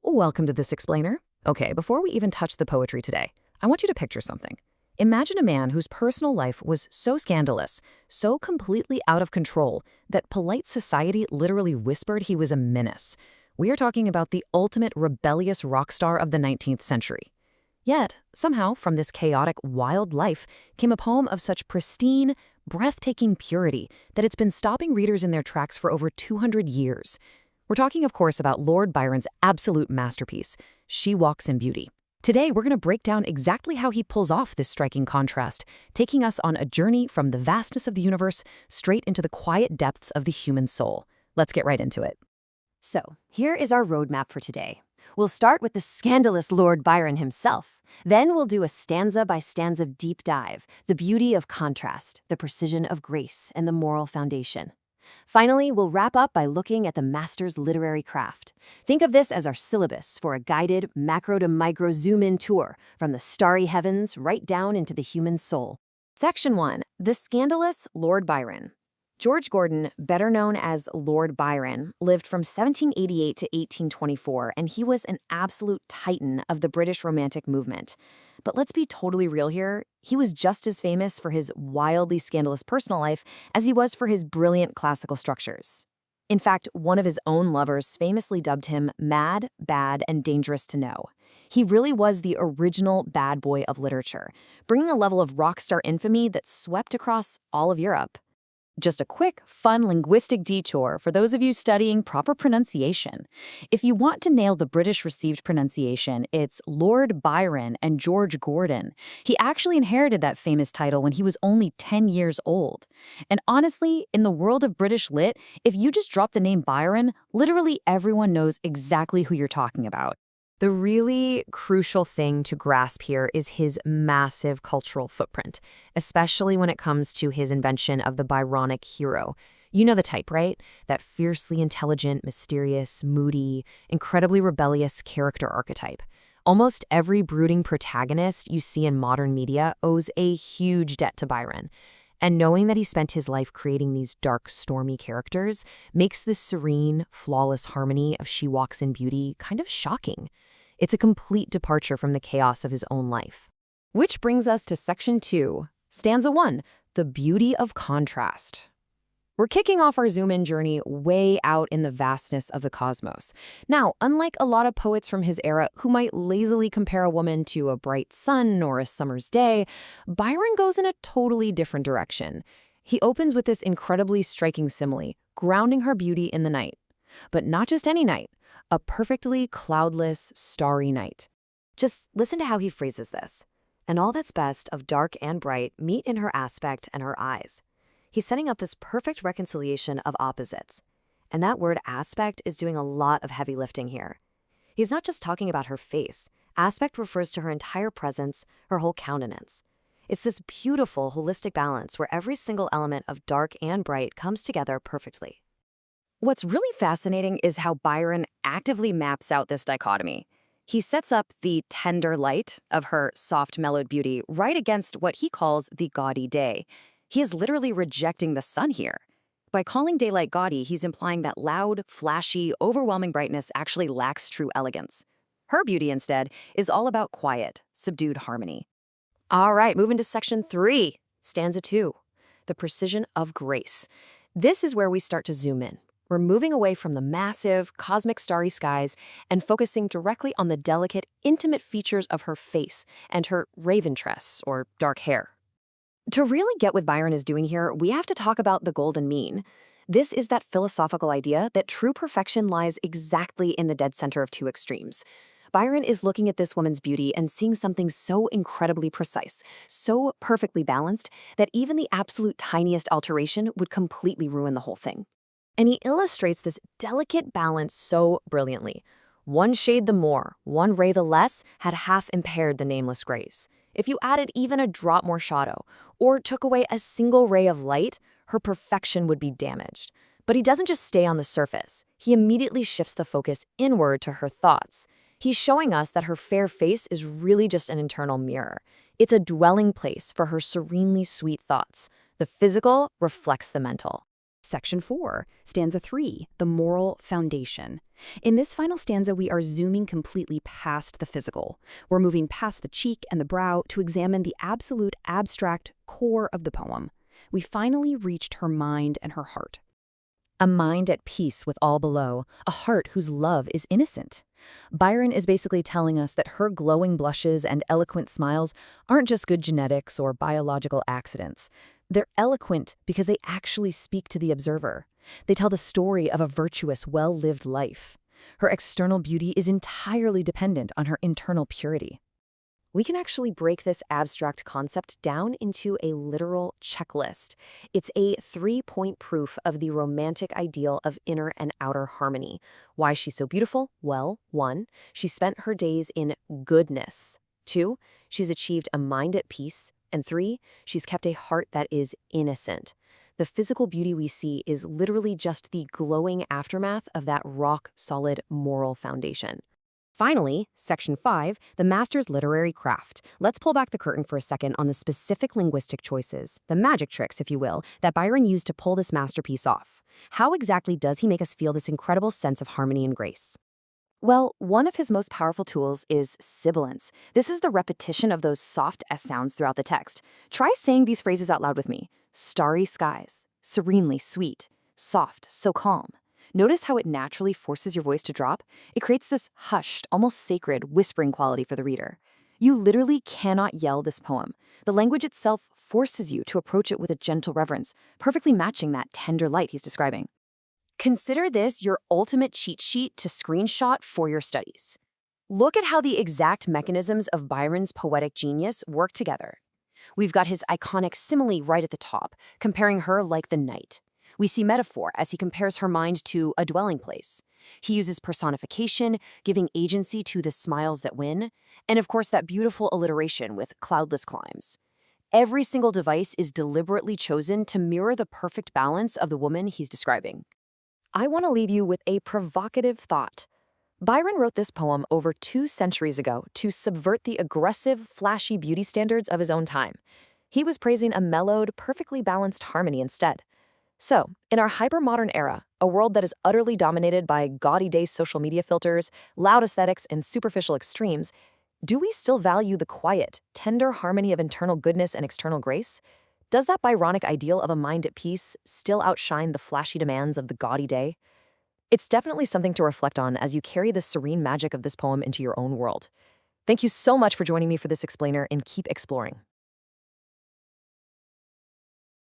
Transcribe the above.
Welcome to this explainer. Okay, before we even touch the poetry today, I want you to picture something. Imagine a man whose personal life was so scandalous, so completely out of control, that polite society literally whispered he was a menace. We are talking about the ultimate rebellious rock star of the 19th century. Yet, somehow, from this chaotic, wild life came a poem of such pristine, breathtaking purity that it's been stopping readers in their tracks for over 200 years. We're talking, of course, about Lord Byron's absolute masterpiece, She Walks in Beauty. Today, we're going to break down exactly how he pulls off this striking contrast, taking us on a journey from the vastness of the universe straight into the quiet depths of the human soul. Let's get right into it. So, here is our roadmap for today. We'll start with the scandalous Lord Byron himself. Then we'll do a stanza-by-stanza deep dive, the beauty of contrast, the precision of grace, and the moral foundation. Finally, we'll wrap up by looking at the master's literary craft. Think of this as our syllabus for a guided macro-to-micro zoom-in tour from the starry heavens right down into the human soul. Section 1. The Scandalous Lord Byron. George Gordon, better known as Lord Byron, lived from 1788 to 1824, and he was an absolute titan of the British Romantic movement. But let's be totally real here, he was just as famous for his wildly scandalous personal life as he was for his brilliant classical structures. In fact, one of his own lovers famously dubbed him mad, bad, and dangerous to know. He really was the original bad boy of literature, bringing a level of rock star infamy that swept across all of Europe. Just a quick, fun linguistic detour for those of you studying proper pronunciation. If you want to nail the British received pronunciation, it's Lord Byron and George Gordon. He actually inherited that famous title when he was only 10 years old. And honestly, in the world of British lit, if you just drop the name Byron, literally everyone knows exactly who you're talking about. The really crucial thing to grasp here is his massive cultural footprint, especially when it comes to his invention of the Byronic hero. You know the type, right? That fiercely intelligent, mysterious, moody, incredibly rebellious character archetype. Almost every brooding protagonist you see in modern media owes a huge debt to Byron. And knowing that he spent his life creating these dark, stormy characters makes this serene, flawless harmony of She Walks in Beauty kind of shocking. It's a complete departure from the chaos of his own life. Which brings us to Section 2, Stanza 1, the beauty of contrast. We're kicking off our zoom-in journey way out in the vastness of the cosmos. Now, unlike a lot of poets from his era who might lazily compare a woman to a bright sun or a summer's day, Byron goes in a totally different direction. He opens with this incredibly striking simile, grounding her beauty in the night. But not just any night, a perfectly cloudless, starry night. Just listen to how he phrases this. And all that's best of dark and bright meet in her aspect and her eyes. He's setting up this perfect reconciliation of opposites. And that word aspect is doing a lot of heavy lifting here. He's not just talking about her face. Aspect refers to her entire presence, her whole countenance. It's this beautiful, holistic balance where every single element of dark and bright comes together perfectly. What's really fascinating is how Byron actively maps out this dichotomy. He sets up the tender light of her soft, mellowed beauty right against what he calls the gaudy day. He is literally rejecting the sun here. By calling daylight gaudy, he's implying that loud, flashy, overwhelming brightness actually lacks true elegance. Her beauty, instead, is all about quiet, subdued harmony. All right, moving to Section 3, Stanza 2, the precision of grace. This is where we start to zoom in. We're moving away from the massive, cosmic starry skies and focusing directly on the delicate, intimate features of her face and her raven tress, or dark hair. To really get what Byron is doing here, we have to talk about the golden mean. This is that philosophical idea that true perfection lies exactly in the dead center of two extremes. Byron is looking at this woman's beauty and seeing something so incredibly precise, so perfectly balanced, that even the absolute tiniest alteration would completely ruin the whole thing. And he illustrates this delicate balance so brilliantly. One shade the more, one ray the less, had half impaired the nameless grace. If you added even a drop more shadow, or took away a single ray of light, her perfection would be damaged. But he doesn't just stay on the surface. He immediately shifts the focus inward to her thoughts. He's showing us that her fair face is really just an internal mirror. It's a dwelling place for her serenely sweet thoughts. The physical reflects the mental. Section 4, stanza 3, the moral foundation. In this final stanza, we are zooming completely past the physical. We're moving past the cheek and the brow to examine the absolute abstract core of the poem. We finally reached her mind and her heart. A mind at peace with all below, a heart whose love is innocent. Byron is basically telling us that her glowing blushes and eloquent smiles aren't just good genetics or biological accidents. They're eloquent because they actually speak to the observer. They tell the story of a virtuous, well-lived life. Her external beauty is entirely dependent on her internal purity. We can actually break this abstract concept down into a literal checklist. It's a 3-point proof of the romantic ideal of inner and outer harmony. Why she's so beautiful? Well, 1, she spent her days in goodness. 2, she's achieved a mind at peace. And 3, she's kept a heart that is innocent. The physical beauty we see is literally just the glowing aftermath of that rock-solid moral foundation. Finally, Section 5, the master's literary craft. Let's pull back the curtain for a second on the specific linguistic choices, the magic tricks, if you will, that Byron used to pull this masterpiece off. How exactly does he make us feel this incredible sense of harmony and grace? Well, one of his most powerful tools is sibilance. This is the repetition of those soft S sounds throughout the text. Try saying these phrases out loud with me. Starry skies, serenely sweet, soft, so calm. Notice how it naturally forces your voice to drop? It creates this hushed, almost sacred, whispering quality for the reader. You literally cannot yell this poem. The language itself forces you to approach it with a gentle reverence, perfectly matching that tender light he's describing. Consider this your ultimate cheat sheet to screenshot for your studies. Look at how the exact mechanisms of Byron's poetic genius work together. We've got his iconic simile right at the top, comparing her like the night. We see metaphor as he compares her mind to a dwelling place. He uses personification, giving agency to the smiles that win, and of course that beautiful alliteration with cloudless climes. Every single device is deliberately chosen to mirror the perfect balance of the woman he's describing. I want to leave you with a provocative thought. Byron wrote this poem over 2 centuries ago to subvert the aggressive, flashy beauty standards of his own time. He was praising a mellowed, perfectly balanced harmony instead. So, in our hyper-modern era, a world that is utterly dominated by gaudy-day social media filters, loud aesthetics, and superficial extremes, do we still value the quiet, tender harmony of internal goodness and external grace? Does that Byronic ideal of a mind at peace still outshine the flashy demands of the gaudy day? It's definitely something to reflect on as you carry the serene magic of this poem into your own world. Thank you so much for joining me for this explainer, and keep exploring.